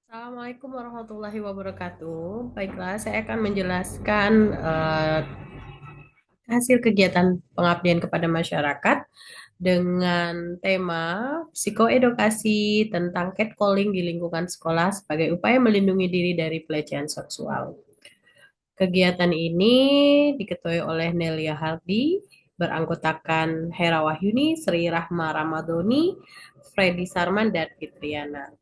Assalamualaikum warahmatullahi wabarakatuh. Baiklah, saya akan menjelaskan hasil kegiatan pengabdian kepada masyarakat dengan tema psikoedukasi tentang catcalling di lingkungan sekolah sebagai upaya melindungi diri dari pelecehan seksual. Kegiatan ini diketuai oleh Nelia Hardy, beranggotakan Hera Wahyuni, Sri Rahma Ramadhani, Freddy Sarman, dan Fitriana.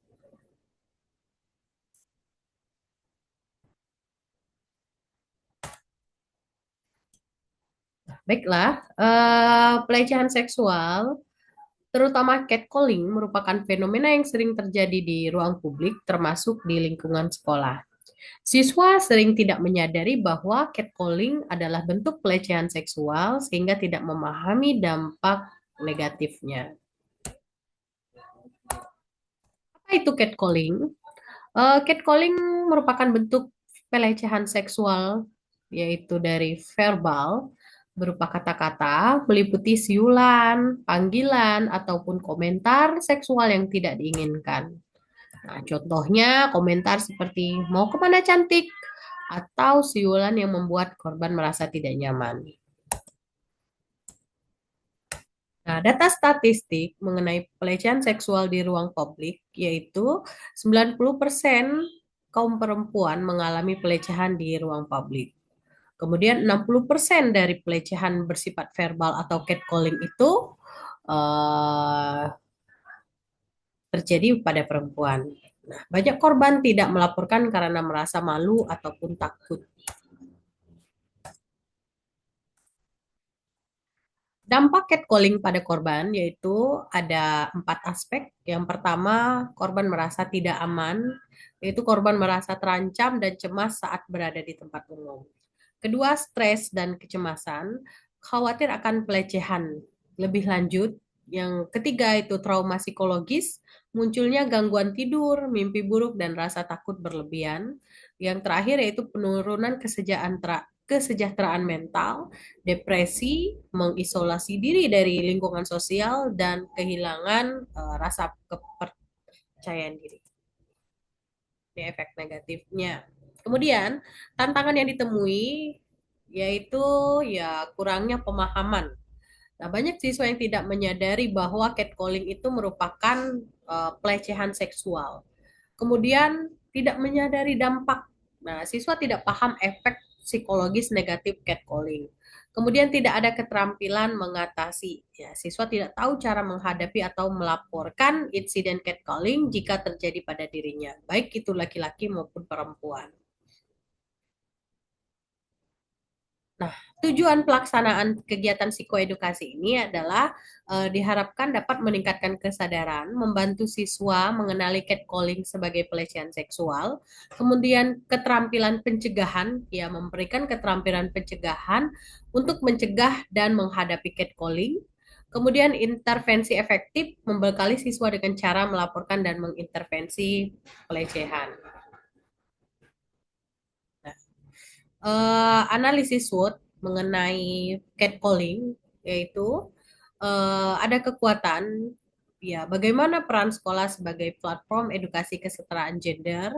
Baiklah, pelecehan seksual, terutama catcalling, merupakan fenomena yang sering terjadi di ruang publik, termasuk di lingkungan sekolah. Siswa sering tidak menyadari bahwa catcalling adalah bentuk pelecehan seksual, sehingga tidak memahami dampak negatifnya. Apa itu catcalling? Catcalling merupakan bentuk pelecehan seksual, yaitu dari verbal, berupa kata-kata, meliputi siulan, panggilan, ataupun komentar seksual yang tidak diinginkan. Nah, contohnya komentar seperti mau kemana cantik, atau siulan yang membuat korban merasa tidak nyaman. Nah, data statistik mengenai pelecehan seksual di ruang publik yaitu 90% kaum perempuan mengalami pelecehan di ruang publik. Kemudian 60% dari pelecehan bersifat verbal atau catcalling itu eh, terjadi pada perempuan. Nah, banyak korban tidak melaporkan karena merasa malu ataupun takut. Dampak catcalling pada korban yaitu ada 4 aspek. Yang pertama, korban merasa tidak aman, yaitu korban merasa terancam dan cemas saat berada di tempat umum. Kedua, stres dan kecemasan, khawatir akan pelecehan lebih lanjut. Yang ketiga itu trauma psikologis, munculnya gangguan tidur, mimpi buruk, dan rasa takut berlebihan. Yang terakhir yaitu penurunan kesejahteraan mental, depresi, mengisolasi diri dari lingkungan sosial, dan kehilangan rasa kepercayaan diri. Ini efek negatifnya. Kemudian, tantangan yang ditemui yaitu ya kurangnya pemahaman. Nah, banyak siswa yang tidak menyadari bahwa catcalling itu merupakan pelecehan seksual. Kemudian tidak menyadari dampak. Nah, siswa tidak paham efek psikologis negatif catcalling. Kemudian tidak ada keterampilan mengatasi. Ya, siswa tidak tahu cara menghadapi atau melaporkan insiden catcalling jika terjadi pada dirinya, baik itu laki-laki maupun perempuan. Nah, tujuan pelaksanaan kegiatan psikoedukasi ini adalah diharapkan dapat meningkatkan kesadaran, membantu siswa mengenali catcalling sebagai pelecehan seksual, kemudian keterampilan pencegahan, ya memberikan keterampilan pencegahan untuk mencegah dan menghadapi catcalling, kemudian intervensi efektif membekali siswa dengan cara melaporkan dan mengintervensi pelecehan. Nah, analisis SWOT mengenai catcalling yaitu ada kekuatan ya bagaimana peran sekolah sebagai platform edukasi kesetaraan gender,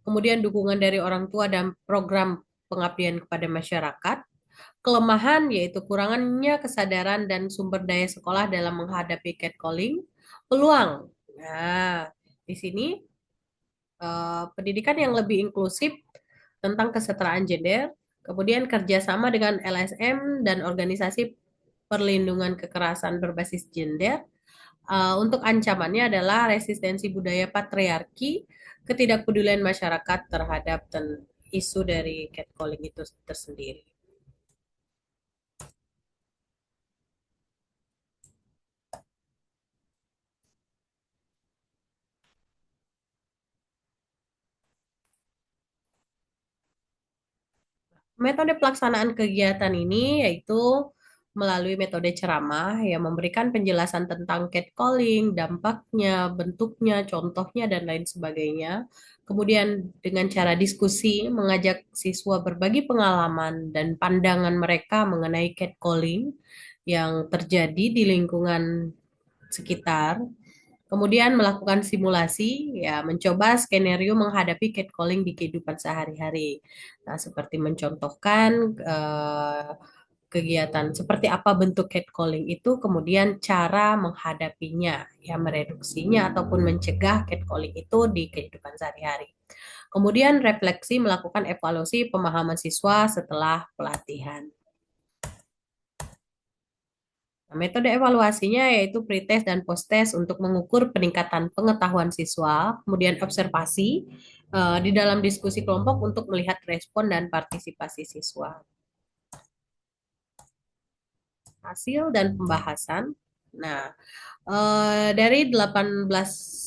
kemudian dukungan dari orang tua dan program pengabdian kepada masyarakat, kelemahan yaitu kurangannya kesadaran dan sumber daya sekolah dalam menghadapi catcalling, peluang. Nah, di sini pendidikan yang lebih inklusif tentang kesetaraan gender, kemudian kerjasama dengan LSM dan organisasi perlindungan kekerasan berbasis gender. Untuk ancamannya adalah resistensi budaya patriarki, ketidakpedulian masyarakat terhadap isu dari catcalling itu tersendiri. Metode pelaksanaan kegiatan ini yaitu melalui metode ceramah yang memberikan penjelasan tentang catcalling, dampaknya, bentuknya, contohnya, dan lain sebagainya. Kemudian dengan cara diskusi, mengajak siswa berbagi pengalaman dan pandangan mereka mengenai catcalling yang terjadi di lingkungan sekitar. Kemudian melakukan simulasi, ya mencoba skenario menghadapi catcalling di kehidupan sehari-hari. Nah, seperti mencontohkan kegiatan seperti apa bentuk catcalling itu, kemudian cara menghadapinya, ya mereduksinya ataupun mencegah catcalling itu di kehidupan sehari-hari. Kemudian refleksi melakukan evaluasi pemahaman siswa setelah pelatihan. Nah, metode evaluasinya yaitu pretest dan posttest untuk mengukur peningkatan pengetahuan siswa, kemudian observasi di dalam diskusi kelompok untuk melihat respon dan partisipasi siswa. Hasil dan pembahasan. Nah, dari 18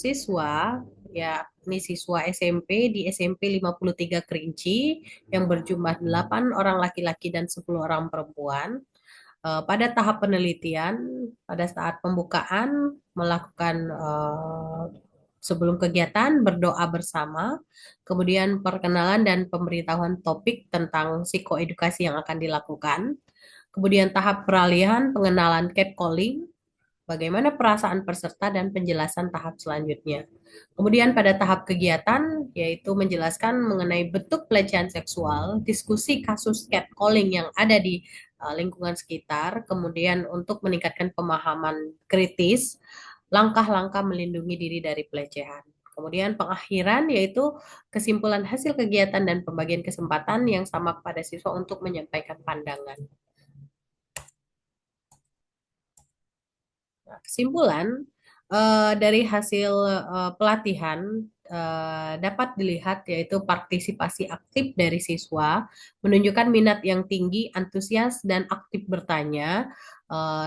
siswa, ya ini siswa SMP di SMP 53 Kerinci yang berjumlah 8 orang laki-laki dan 10 orang perempuan. Pada tahap penelitian, pada saat pembukaan melakukan sebelum kegiatan berdoa bersama, kemudian perkenalan dan pemberitahuan topik tentang psikoedukasi yang akan dilakukan, kemudian tahap peralihan pengenalan catcalling, bagaimana perasaan peserta dan penjelasan tahap selanjutnya. Kemudian pada tahap kegiatan, yaitu menjelaskan mengenai bentuk pelecehan seksual, diskusi kasus catcalling yang ada di lingkungan sekitar, kemudian untuk meningkatkan pemahaman kritis, langkah-langkah melindungi diri dari pelecehan. Kemudian pengakhiran yaitu kesimpulan hasil kegiatan dan pembagian kesempatan yang sama kepada siswa untuk menyampaikan pandangan. Nah, kesimpulan dari hasil pelatihan dapat dilihat yaitu partisipasi aktif dari siswa menunjukkan minat yang tinggi, antusias dan aktif bertanya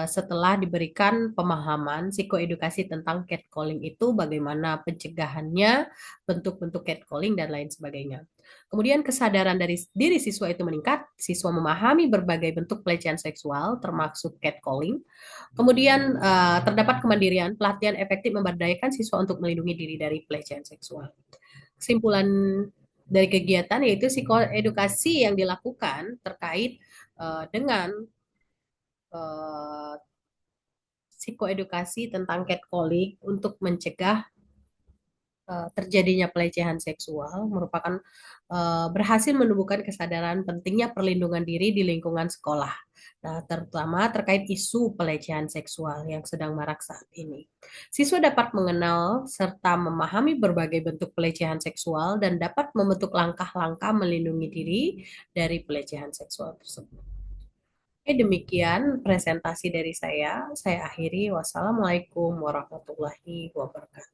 setelah diberikan pemahaman psikoedukasi tentang catcalling itu, bagaimana pencegahannya, bentuk-bentuk catcalling dan lain sebagainya. Kemudian kesadaran dari diri siswa itu meningkat, siswa memahami berbagai bentuk pelecehan seksual termasuk catcalling. Kemudian terdapat kemandirian, pelatihan efektif memberdayakan siswa untuk melindungi diri dari pelecehan seksual. Kesimpulan dari kegiatan yaitu psikoedukasi yang dilakukan terkait dengan uh, psikoedukasi tentang catcalling untuk mencegah terjadinya pelecehan seksual merupakan berhasil menumbuhkan kesadaran pentingnya perlindungan diri di lingkungan sekolah. Nah, terutama terkait isu pelecehan seksual yang sedang marak saat ini. Siswa dapat mengenal serta memahami berbagai bentuk pelecehan seksual dan dapat membentuk langkah-langkah melindungi diri dari pelecehan seksual tersebut. Oke, demikian presentasi dari saya. Saya akhiri. Wassalamualaikum warahmatullahi wabarakatuh.